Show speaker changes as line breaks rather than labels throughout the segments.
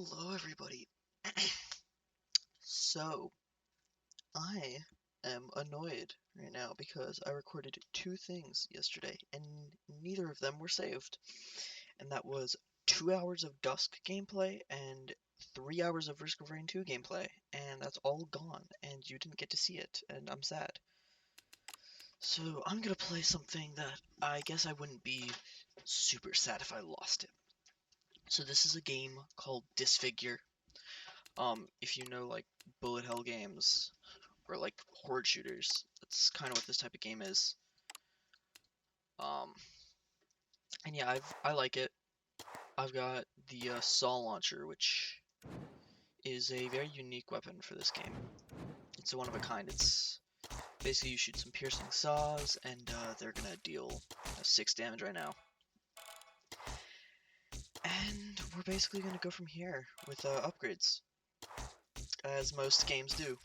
Hello, everybody. So, I am annoyed right now because I recorded two things yesterday and neither of them were saved. And that was 2 hours of Dusk gameplay and 3 hours of Risk of Rain 2 gameplay. And that's all gone, and you didn't get to see it, and I'm sad. So, I'm gonna play something that I guess I wouldn't be super sad if I lost it. So, this is a game called Disfigure. If you know, like, bullet hell games, or like horde shooters. That's kind of what this type of game is. Um, and yeah, I like it. I've got the saw launcher, which is a very unique weapon for this game. It's a one of a kind. It's basically you shoot some piercing saws, and they're gonna deal 6 damage right now. And we're basically gonna go from here with upgrades, as most games do.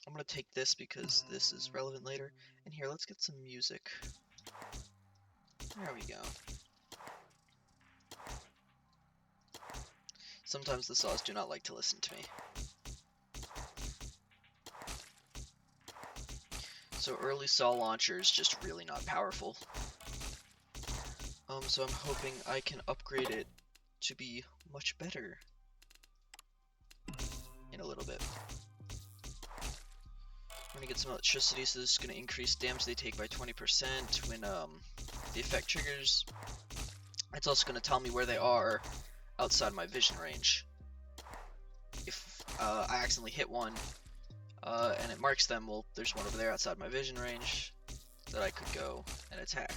I'm gonna take this because this is relevant later. And here, let's get some music. There we go. Sometimes the saws do not like to listen to me. So early saw launcher is just really not powerful. So I'm hoping I can upgrade it to be much better in a little bit. I'm gonna get some electricity, so this is gonna increase damage they take by 20% when the effect triggers. It's also gonna tell me where they are outside my vision range. If I accidentally hit one and it marks them, well, there's one over there outside my vision range that I could go and attack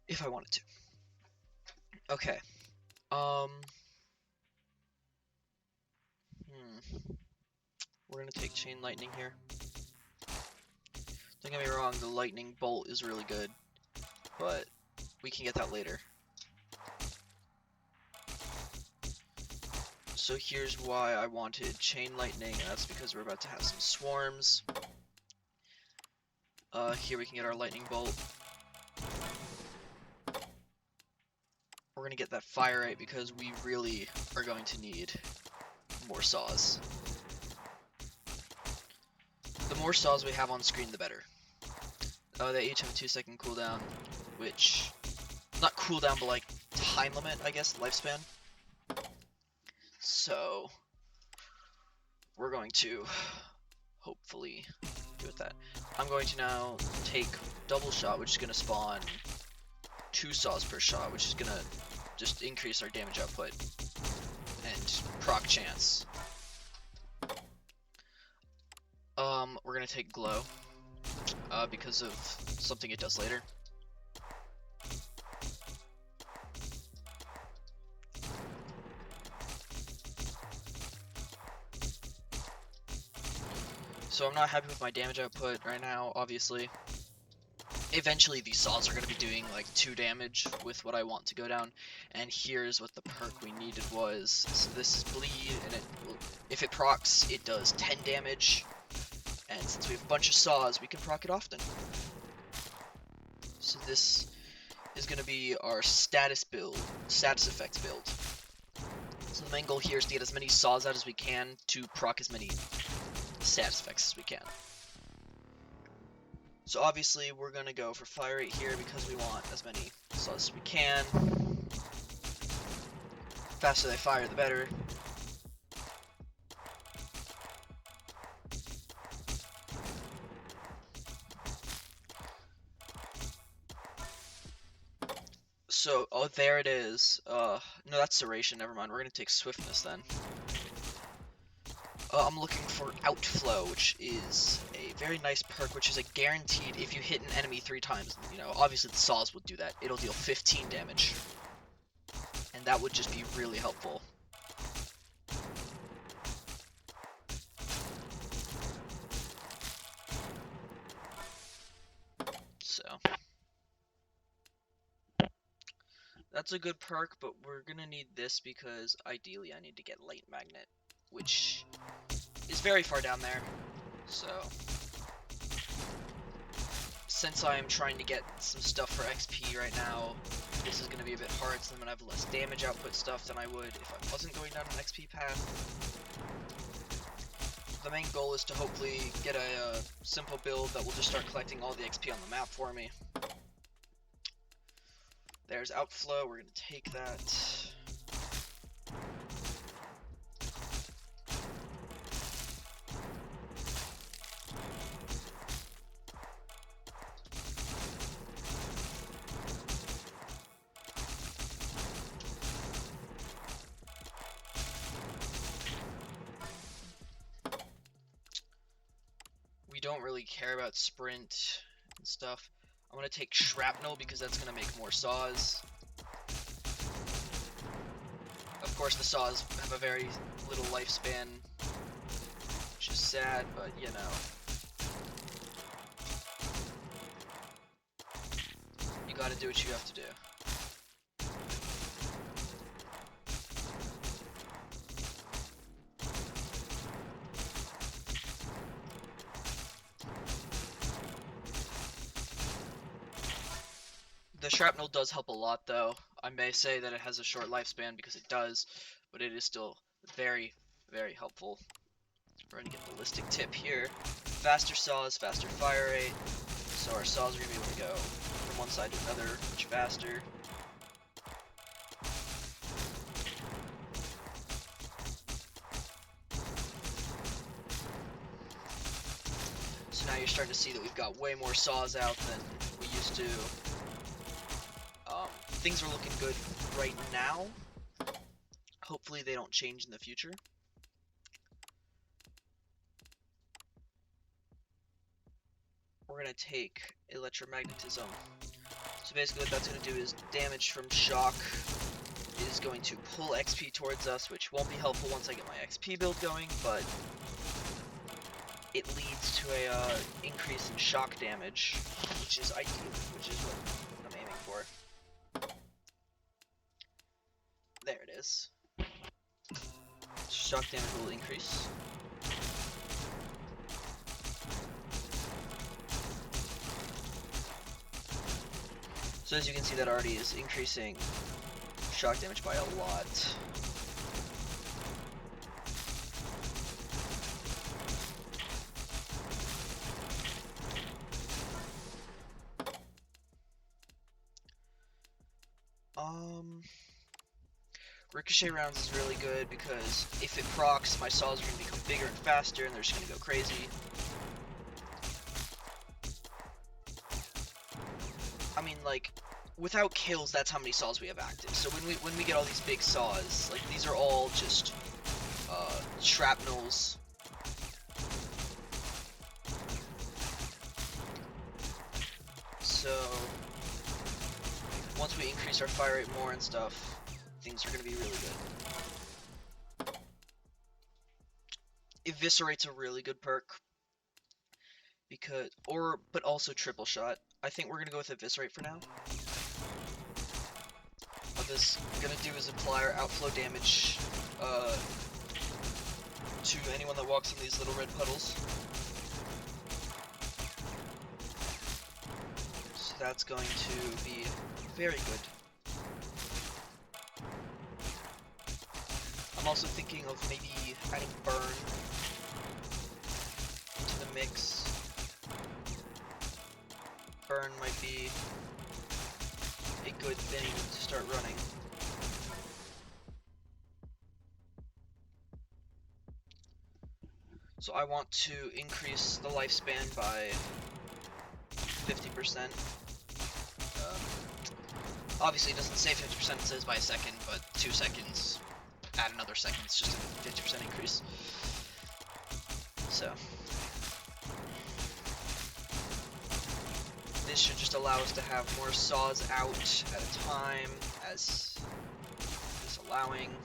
if I wanted to. Okay. We're gonna take chain lightning here. Don't get me wrong, the lightning bolt is really good, but we can get that later. So here's why I wanted chain lightning, and that's because we're about to have some swarms. Here we can get our lightning bolt. We're gonna get that fire rate because we really are going to need more saws. The more saws we have on screen, the better. They each have a 2-second cooldown, which, not cooldown, but like time limit, I guess, lifespan. So, we're going to hopefully do with that. I'm going to now take double shot, which is going to spawn 2 saws per shot, which is going to just increase our damage output and proc chance. We're going to take glow because of something it does later. So I'm not happy with my damage output right now, obviously. Eventually these saws are going to be doing like 2 damage with what I want to go down, and here's what the perk we needed was. So this is bleed, and if it procs, it does 10 damage, and since we have a bunch of saws, we can proc it often. So this is going to be our status effects build. So the main goal here is to get as many saws out as we can to proc as many status effects as we can. So obviously we're going to go for fire rate here because we want as many saws as we can. The faster they fire, the better. So, oh, there it is. No, that's Serration, never mind. We're going to take Swiftness then. I'm looking for Outflow, which is a very nice perk, which is a guaranteed if you hit an enemy 3 times. You know, obviously the saws will do that. It'll deal 15 damage. And that would just be really helpful. So, that's a good perk, but we're going to need this because ideally I need to get Light Magnet, which is very far down there. So since I am trying to get some stuff for XP right now, this is going to be a bit hard, so I'm going to have less damage output stuff than I would if I wasn't going down an XP path. The main goal is to hopefully get a simple build that will just start collecting all the XP on the map for me. There's outflow, we're going to take that. We don't really care about sprint and stuff. I'm going to take shrapnel because that's going to make more saws. Of course, the saws have a very little lifespan, which is sad, but you know. You gotta do what you have to do. The shrapnel does help a lot, though. I may say that it has a short lifespan because it does, but it is still very, very helpful. We're going to get ballistic tip here. Faster saws, faster fire rate, so our saws are going to be able to go from one side to another much faster. So now you're starting to see that we've got way more saws out than we used to. Things are looking good right now. Hopefully they don't change in the future. We're going to take electromagnetism. So basically what that's going to do is damage from shock is going to pull XP towards us, which won't be helpful once I get my XP build going, but it leads to a increase in shock damage, which is ideal, which is what I'm aiming for. There it is. Shock damage will increase. So as you can see, that already is increasing shock damage by a lot. Ricochet rounds is really good because if it procs, my saws are going to become bigger and faster and they're just going to go crazy. I mean, like, without kills, that's how many saws we have active. So when we get all these big saws, like, these are all just shrapnels. So once we increase our fire rate more and stuff, things are going to be really good. Eviscerate's a really good perk because, but also triple shot. I think we're going to go with Eviscerate for now. What this is going to do is apply our outflow damage to anyone that walks in these little red puddles. So that's going to be very good. I'm also thinking of maybe adding burn into the mix. Burn might be a good thing to start running. So I want to increase the lifespan by 50%. Obviously it doesn't say 50%, it says by a second, but 2 seconds, add another second, it's just a 50% increase. So this should just allow us to have more saws out at a time, as is allowing.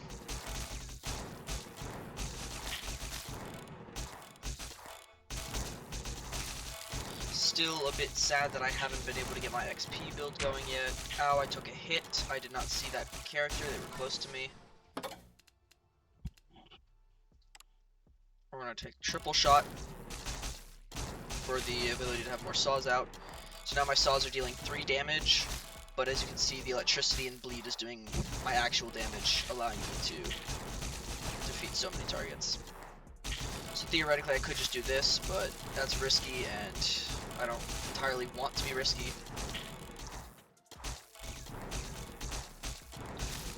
Still a bit sad that I haven't been able to get my XP build going yet. Ow, I took a hit. I did not see that character. They were close to me. We're going to take triple shot for the ability to have more saws out. So now my saws are dealing 3 damage, but as you can see, the electricity and bleed is doing my actual damage, allowing me to defeat so many targets. So theoretically I could just do this, but that's risky and I don't entirely want to be risky.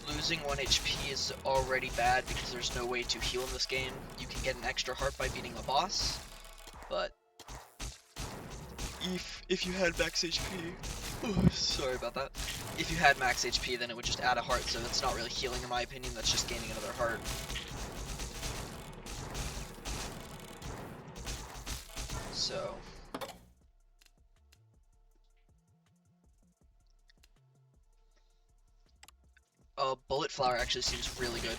Losing 1 HP is already bad because there's no way to heal in this game. You can get an extra heart by beating a boss, but if you had max HP, oh, sorry about that. If you had max HP, then it would just add a heart, so that's not really healing in my opinion, that's just gaining another heart. So bullet flower actually seems really good.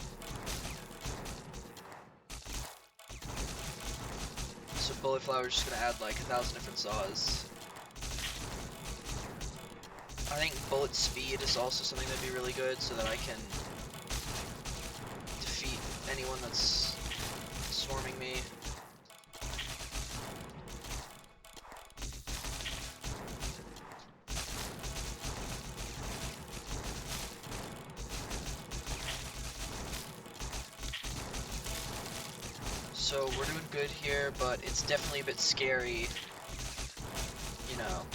So bullet flower is just gonna add like 1,000 different saws. I think bullet speed is also something that'd be really good, so that I can defeat anyone that's swarming me. So we're doing good here, but it's definitely a bit scary, you know,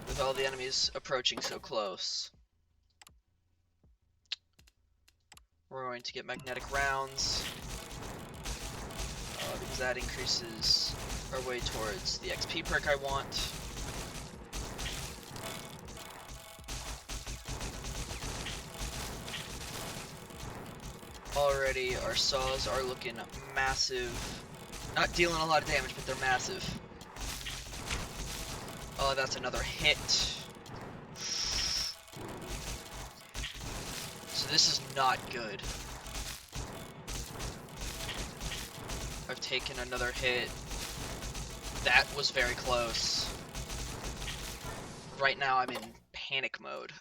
with all the enemies approaching so close. We're going to get magnetic rounds, because that increases our way towards the XP perk I want. Already, our saws are looking massive. Not dealing a lot of damage, but they're massive. Oh, that's another hit. So this is not good. I've taken another hit. That was very close. Right now I'm in panic mode.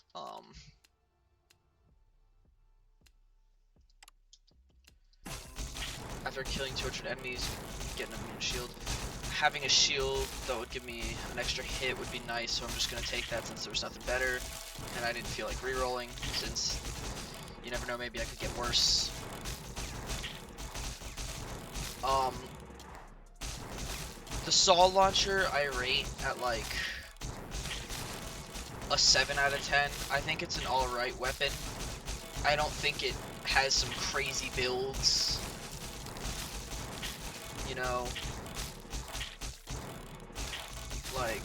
After killing 200 enemies, getting an immune shield. Having a shield that would give me an extra hit would be nice, so I'm just going to take that since there was nothing better. And I didn't feel like rerolling, since you never know, maybe I could get worse. The saw launcher I rate at like a 7 out of 10. I think it's an alright weapon. I don't think it has some crazy builds. You know, like,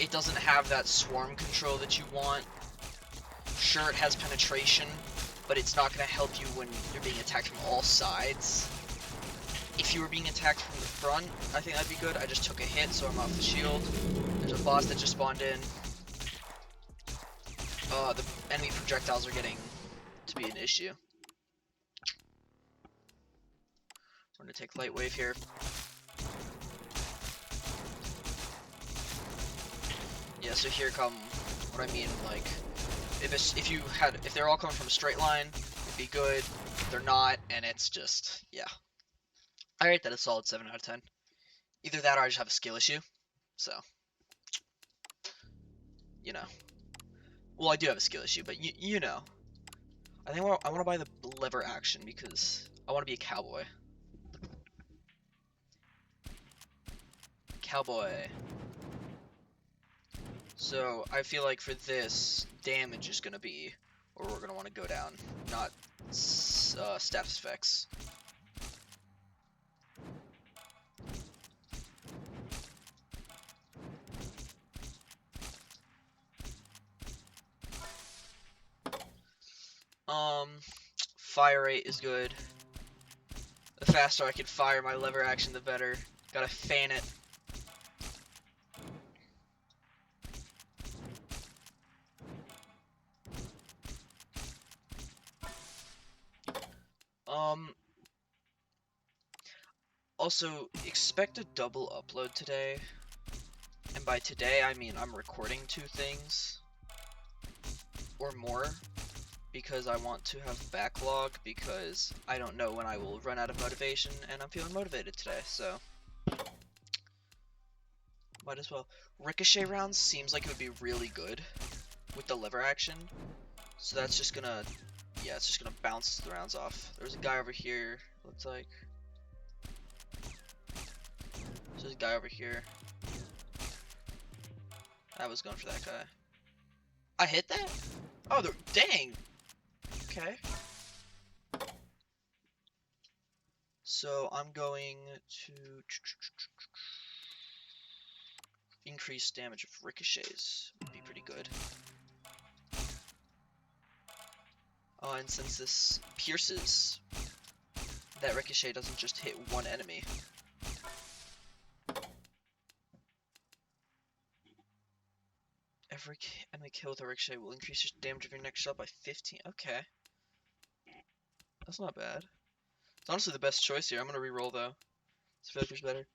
it doesn't have that swarm control that you want. Sure, it has penetration, but it's not going to help you when you're being attacked from all sides. If you were being attacked from the front, I think that'd be good. I just took a hit, so I'm off the shield. There's a boss that just spawned in. The enemy projectiles are getting to be an issue. We're gonna take light wave here. Yeah, so here come what I mean, like, if they're all coming from a straight line, it'd be good. If they're not, and it's just, yeah. I rate that a solid 7 out of 10. Either that or I just have a skill issue. So, you know. Well, I do have a skill issue, but you know. I think I want to buy the lever action because I want to be a cowboy. Cowboy. So, I feel like for this, damage is going to be where we're going to want to go down, not status effects. Fire rate is good. The faster I can fire my lever action, the better. Gotta fan it. Also, expect a double upload today. And by today, I mean I'm recording 2 things. Or more. Because I want to have backlog, because I don't know when I will run out of motivation, and I'm feeling motivated today, so. Might as well. Ricochet rounds seems like it would be really good with the lever action. So that's just gonna, yeah, it's just gonna bounce the rounds off. There's a guy over here, looks like. So there's a guy over here. I was going for that guy. I hit that? Oh, dang! Okay. So I'm going to increase damage of ricochets. Would be pretty good. Oh, and since this pierces, that ricochet doesn't just hit one enemy. Every enemy kill with a ricochet will increase your damage of your next shot by 15. Okay. That's not bad. It's honestly the best choice here. I'm gonna reroll though. This filter's better.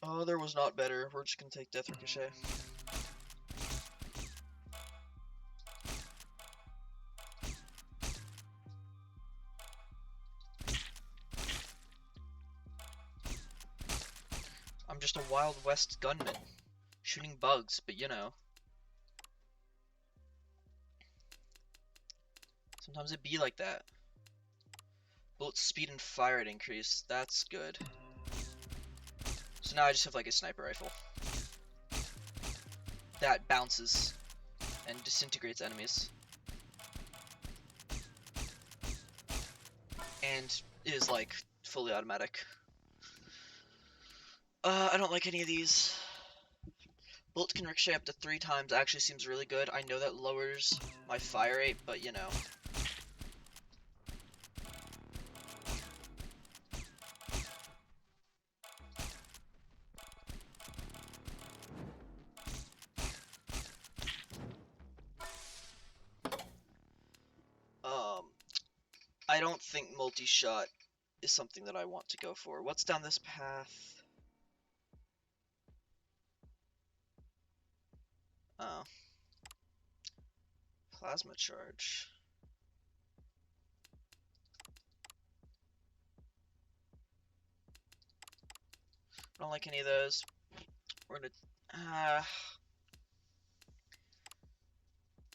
Oh, there was not better. We're just gonna take Death Ricochet. I'm just a Wild West gunman. Shooting bugs, but you know. Sometimes it be like that. Bullet speed and fire rate increase. That's good. So now I just have like a sniper rifle. That bounces and disintegrates enemies. And is like fully automatic. I don't like any of these. Bullets can ricochet up to 3 times actually seems really good. I know that lowers my fire rate, but you know. I don't think multi-shot is something that I want to go for. What's down this path? Oh. Plasma charge. I don't like any of those. We're gonna...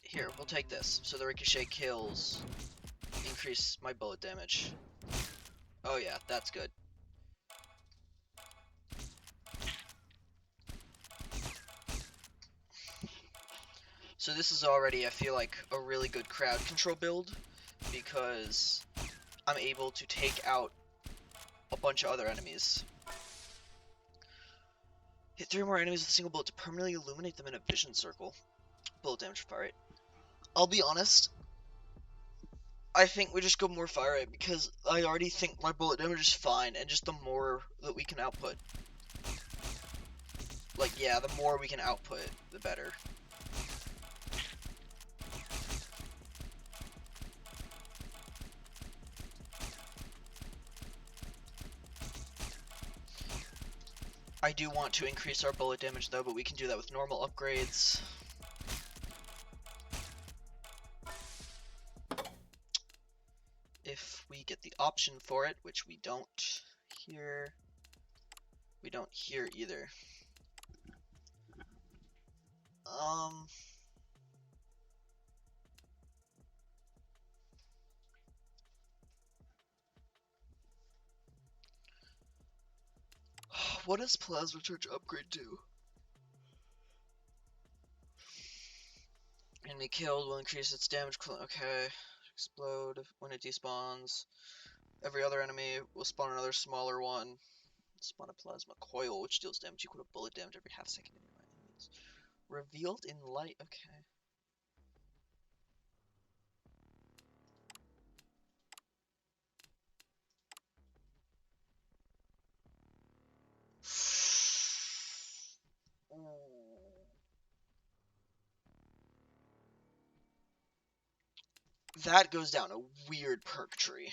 Here, we'll take this. So the ricochet kills increase my bullet damage. Oh yeah, that's good. So this is already, I feel like, a really good crowd control build, because I'm able to take out a bunch of other enemies. Hit 3 more enemies with a single bullet to permanently illuminate them in a vision circle. Bullet damage fire rate. I'll be honest, I think we just go more fire rate, because I already think my bullet damage is fine, and just the more that we can output. Like, yeah, the more we can output, the better. I do want to increase our bullet damage though, but we can do that with normal upgrades. If we get the option for it, which we don't here. We don't here either. What does Plasma Charge upgrade do? Enemy killed will increase its damage. Okay. Explode when it despawns. Every other enemy will spawn another smaller one. Spawn a plasma coil, which deals damage equal to bullet damage every half second. Revealed in light. Okay. That goes down a weird perk tree.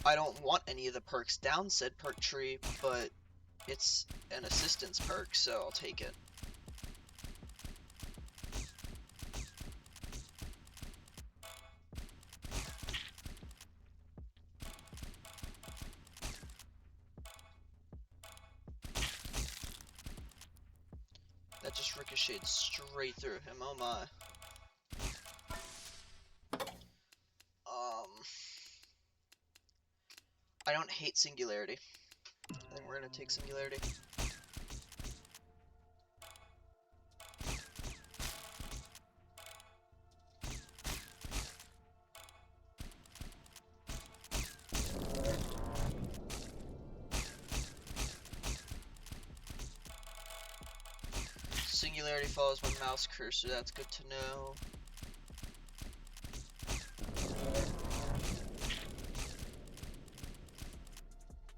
I don't want any of the perks down said perk tree, but it's an assistance perk, so I'll take it. just ricocheted straight through him. Oh my. I don't hate Singularity. I think we're gonna take Singularity. Singularity follows my mouse cursor, that's good to know.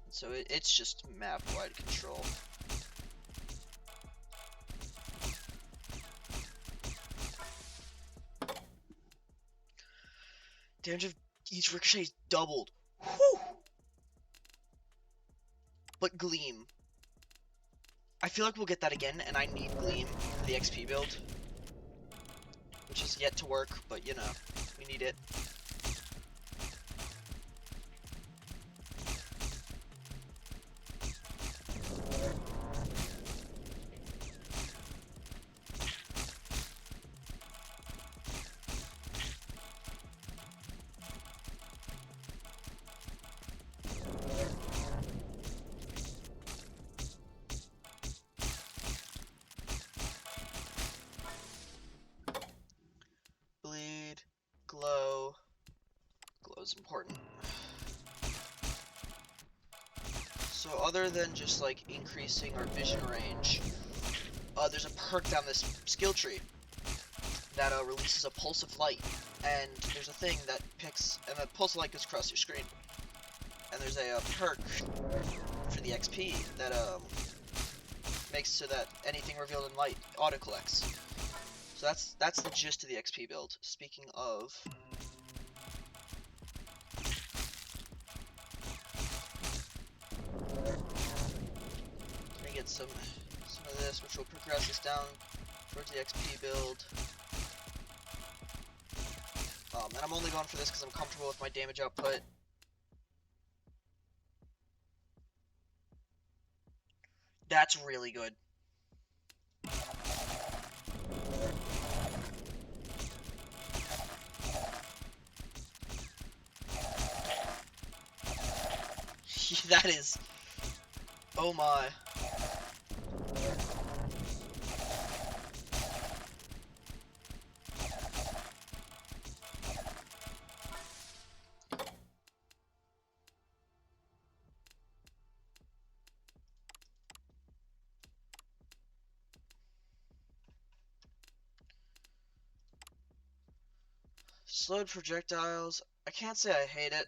So it's just map-wide control. Damage of each ricochet is doubled. Whew! But Gleam. I feel like we'll get that again, and I need Gleam for the XP build. Which is yet to work, but you know, we need it. Bleed, glow. Glow is important. So other than just like increasing our vision range, there's a perk down this skill tree that releases a pulse of light, and there's a thing that picks, and that pulse of light goes across your screen. And there's a perk for the XP that makes so that anything revealed in light auto collects. So that's the gist of the XP build. Speaking of, get some of this, which will progress us down towards the XP build. And I'm only going for this because I'm comfortable with my damage output. That's really good. That is... Oh my. Slowed projectiles. I can't say I hate it.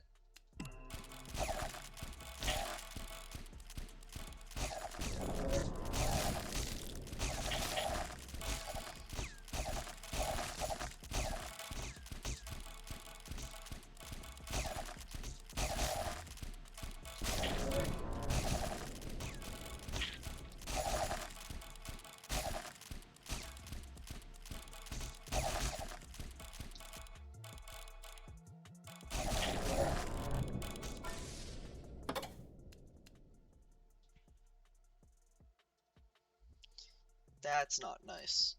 That's not nice.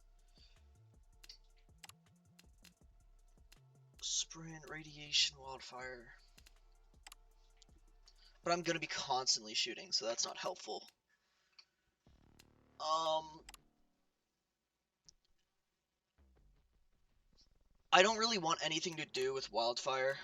Sprint, radiation, wildfire. But I'm gonna be constantly shooting, so that's not helpful. I don't really want anything to do with wildfire.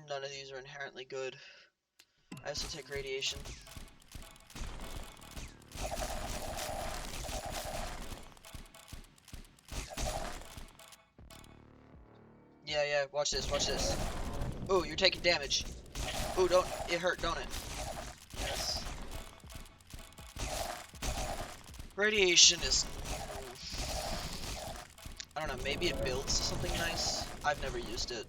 None of these are inherently good. I also take radiation. Yeah, watch this, watch this. Ooh, you're taking damage. Ooh, it hurt, don't it? Yes. Radiation is... I don't know, maybe it builds something nice? I've never used it.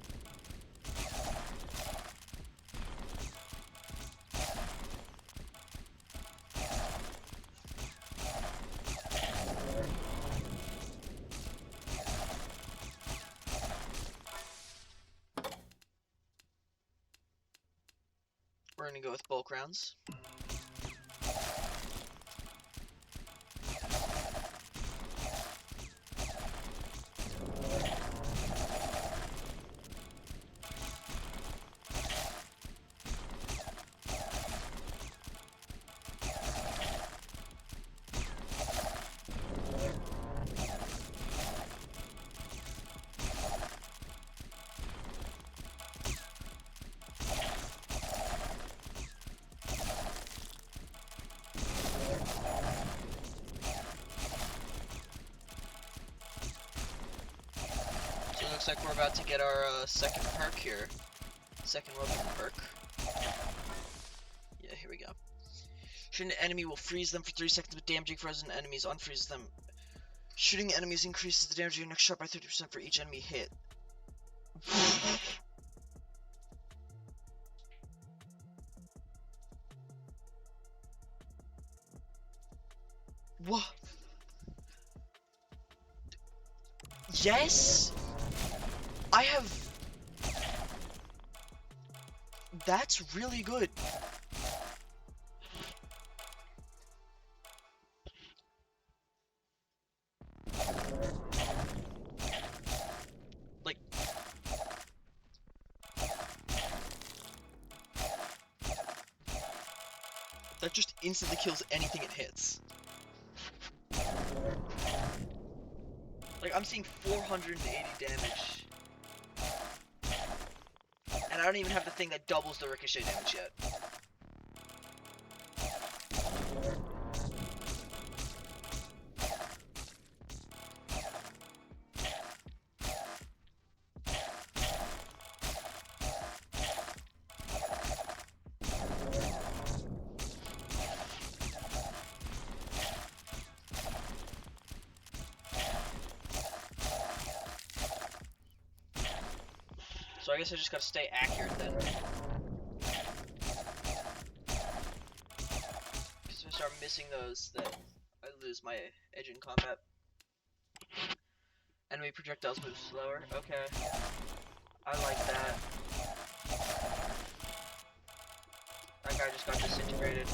gonna go with bulk rounds. Looks like we're about to get our second perk here. Second weapon perk. Yeah, here we go. Shooting an enemy will freeze them for 3 seconds, but damaging frozen enemies unfreezes them. Shooting enemies increases the damage of your next shot by 30% for each enemy hit. What? Yes? I have... That's really good. Like... That just instantly kills anything it hits. Like, I'm seeing 480 damage. And I don't even have the thing that doubles the ricochet damage yet. So I guess I just gotta stay accurate then. Because if I start missing those, then I lose my edge in combat. Enemy projectiles move slower. Okay. I like that. That guy just got disintegrated.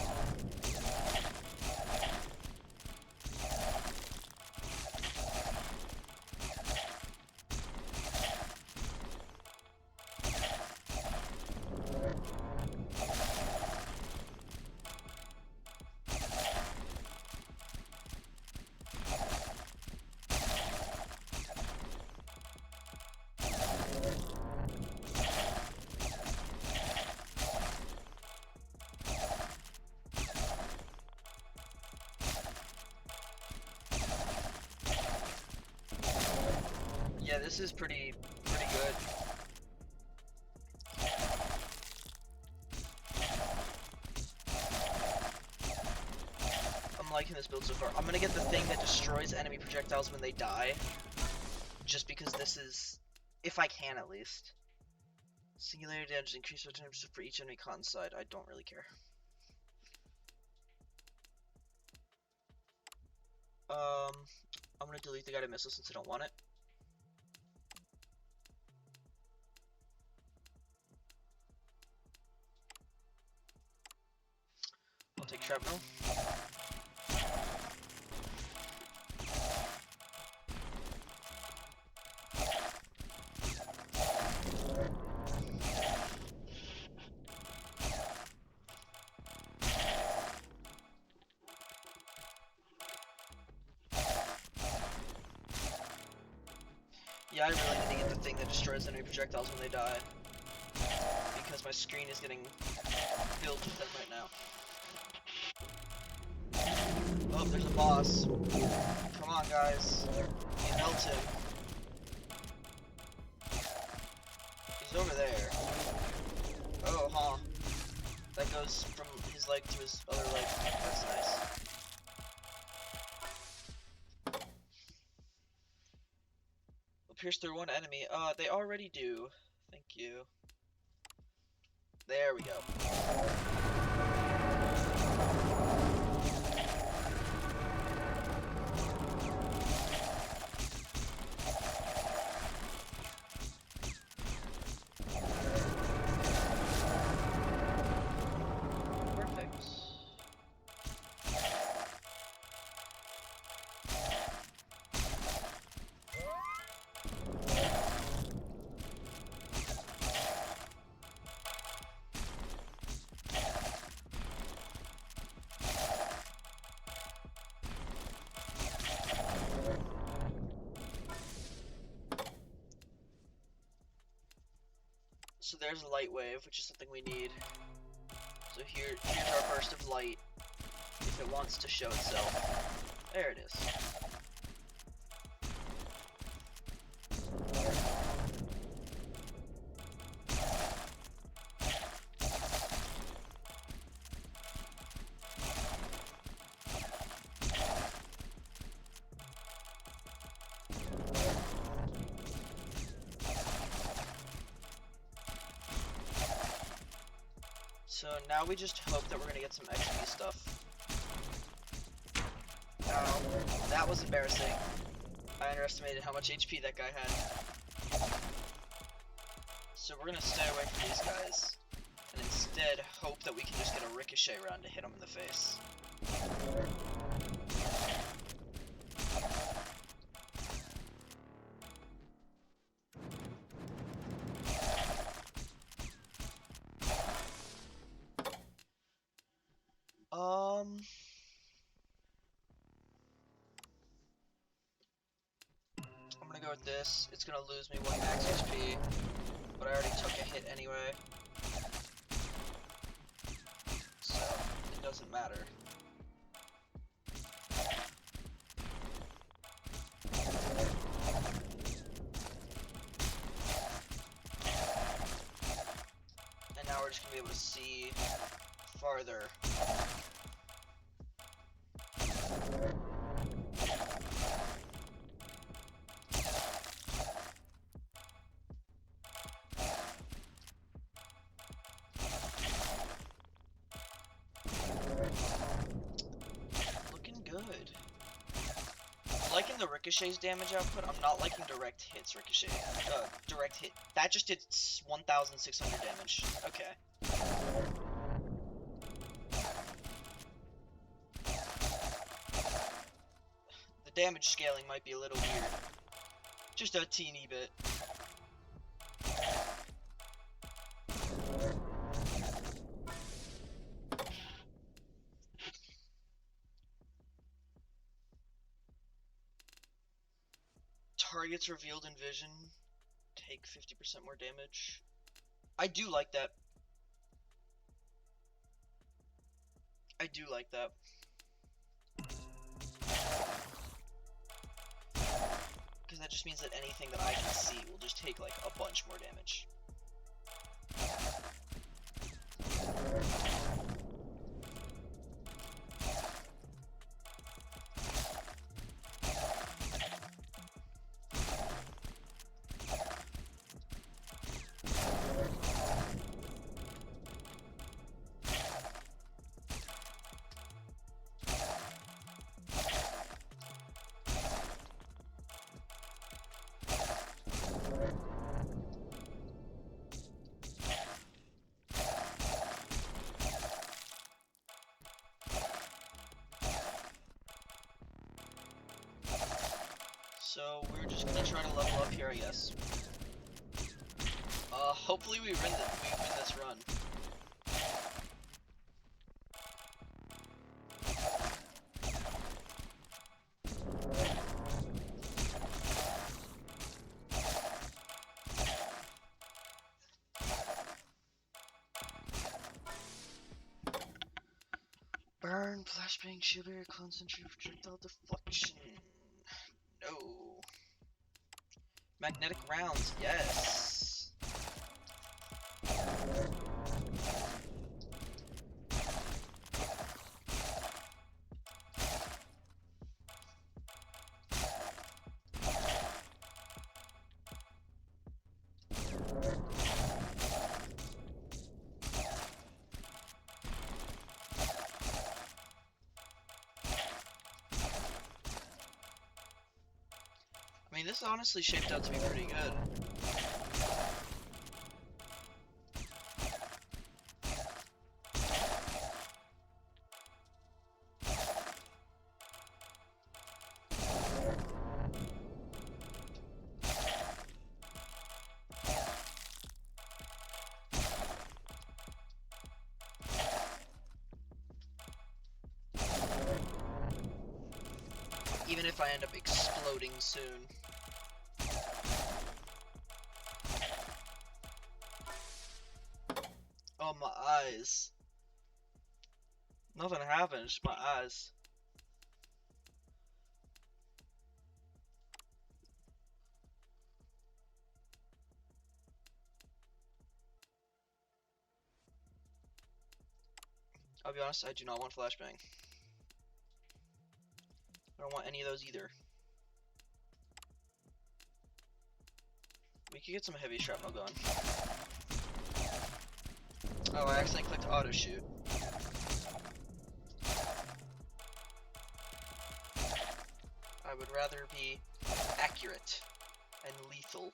Yeah, this is pretty good. I'm liking this build so far. I'm gonna get the thing that destroys enemy projectiles when they die. Just because this is... if I can, at least. Singularity damage increased by 10% for each enemy con side. I don't really care. I'm gonna delete the guided missile since I don't want it. I'll take shrapnel. Yeah, I really need to get the thing that destroys enemy projectiles when they die. Because my screen is getting filled with them right now. Oh, there's a boss. Come on, guys. You melt him. He's over there. Oh, huh. That goes from his leg to his other leg. That's nice. Will pierce through one enemy. They already do. Thank you. There we go. there's a light wave, which is something we need. So here's our burst of light, if it wants to show itself. There it is. So now we just hope that we're gonna get some XP stuff. Ow, that was embarrassing. I underestimated how much HP that guy had. So we're gonna stay away from these guys, and instead hope that we can just get a ricochet round to hit him in the face. I'm gonna go with this. It's gonna lose me 1 max HP, but I already took a hit anyway, so it doesn't matter. And now we're just gonna be able to see farther. Looking good. Liking the ricochet's damage output. I'm not liking direct hits ricochet. Direct hit. That just did 1,600 damage. Okay. The damage scaling might be a little weird. Just a teeny bit. Targets revealed in vision take 50% more damage. I do like that. I do like that. Because that just means that anything that I can see will just take like a bunch more damage. So we're just gonna try to level up here, I guess. Hopefully we win this run. Burn, flashbang, shield barrier, concentrate, projectile deflection. No. Magnetic rounds, yes. I mean, this honestly shaped out to be pretty good. Even if I end up exploding soon. Oh, my eyes. Nothing happened, just my eyes. I'll be honest, I do not want flashbang. I don't want any of those either. We could get some heavy shrapnel going. Oh, I accidentally clicked auto shoot. I would rather be accurate and lethal.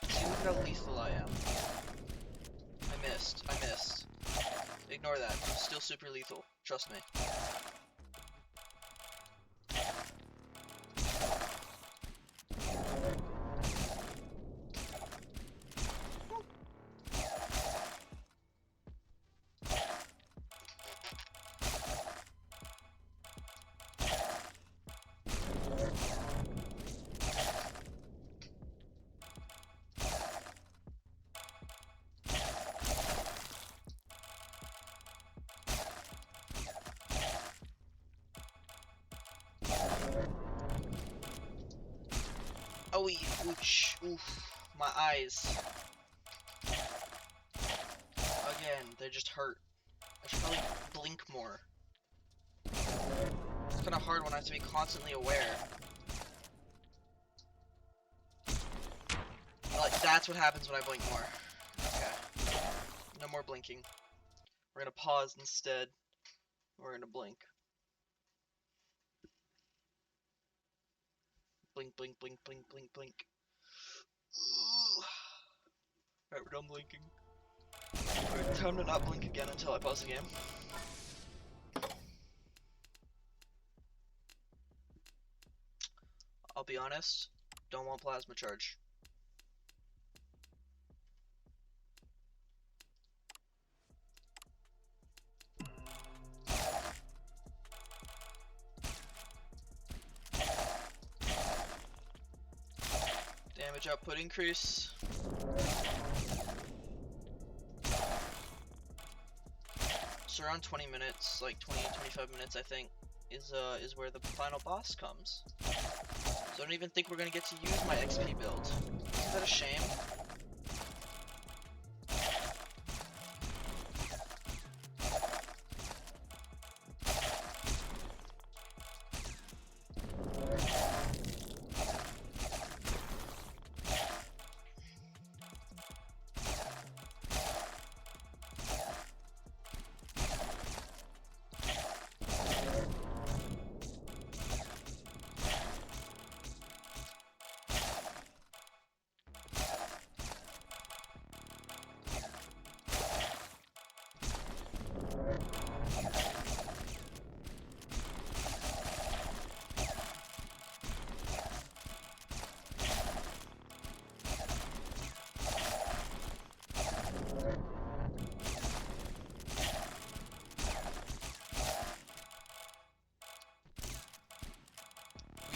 See, look how lethal I am. I missed. Ignore that. I'm still super lethal. Trust me. Oh, ouch, oof, my eyes. Again, they just hurt. I should probably blink more. It's kind of hard when I have to be constantly aware. Like, that's what happens when I blink more. Okay. No more blinking. We're gonna pause instead. We're gonna blink. Blink, blink, blink, blink, blink, blink. Alright, we're done blinking. Alright, time to not blink again until I pause the game. I'll be honest, don't want plasma charge. Damage output increase. So around 20 minutes, like 20-25 minutes I think, is where the final boss comes. So I don't even think we're gonna get to use my XP build. Isn't that a shame?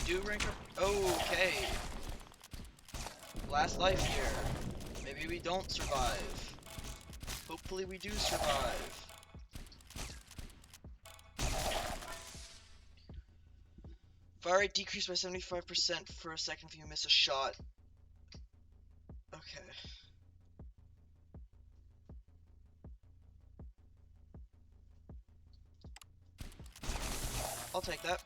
Do rank up. Okay. Last life here. Maybe we don't survive. Hopefully we do survive. Fire rate decreased by 75% for a second if you miss a shot. Okay. I'll take that.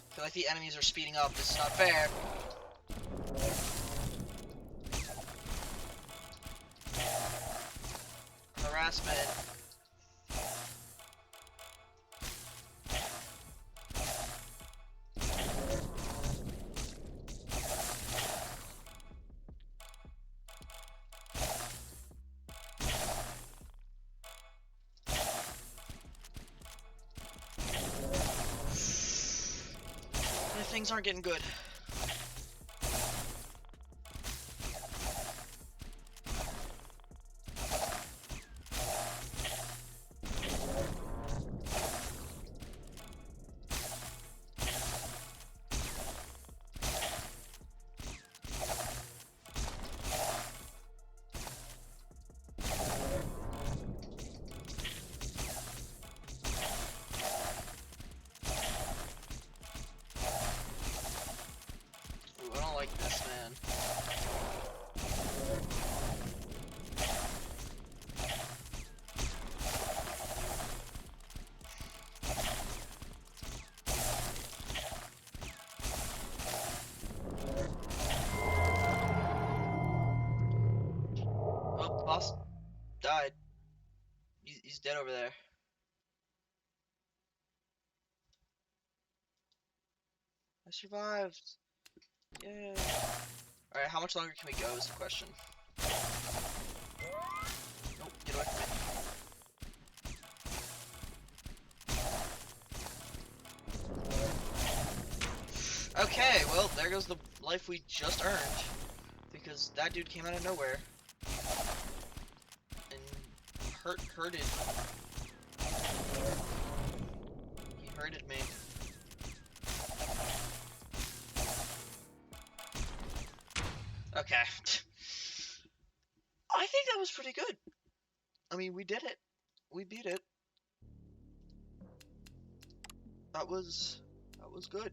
I feel like the enemies are speeding up. This is not fair. Harassment. things aren't getting good. Ooh, I don't like this, man. Oh, the boss died. He's dead over there. I survived. Yay. Alright, how much longer can we go is the question. Nope, get away from me. Okay, well, there goes the life we just earned. Because that dude came out of nowhere. And hurted. He hurted me. Okay. I think that was pretty good. I mean, we did it. We beat it. That was good.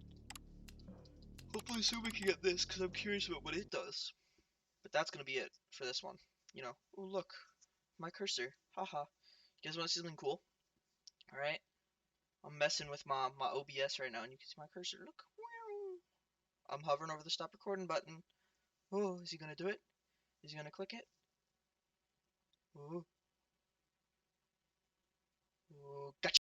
Hopefully soon we can get this, because I'm curious about what it does. But that's gonna be it for this one. You know. Oh, look. My cursor. Haha. You guys want to see something cool? Alright. I'm messing with my OBS right now, and you can see my cursor. Look. I'm hovering over the stop recording button. Oh, is he gonna do it? Is he gonna click it? Oh. Oh, gotcha.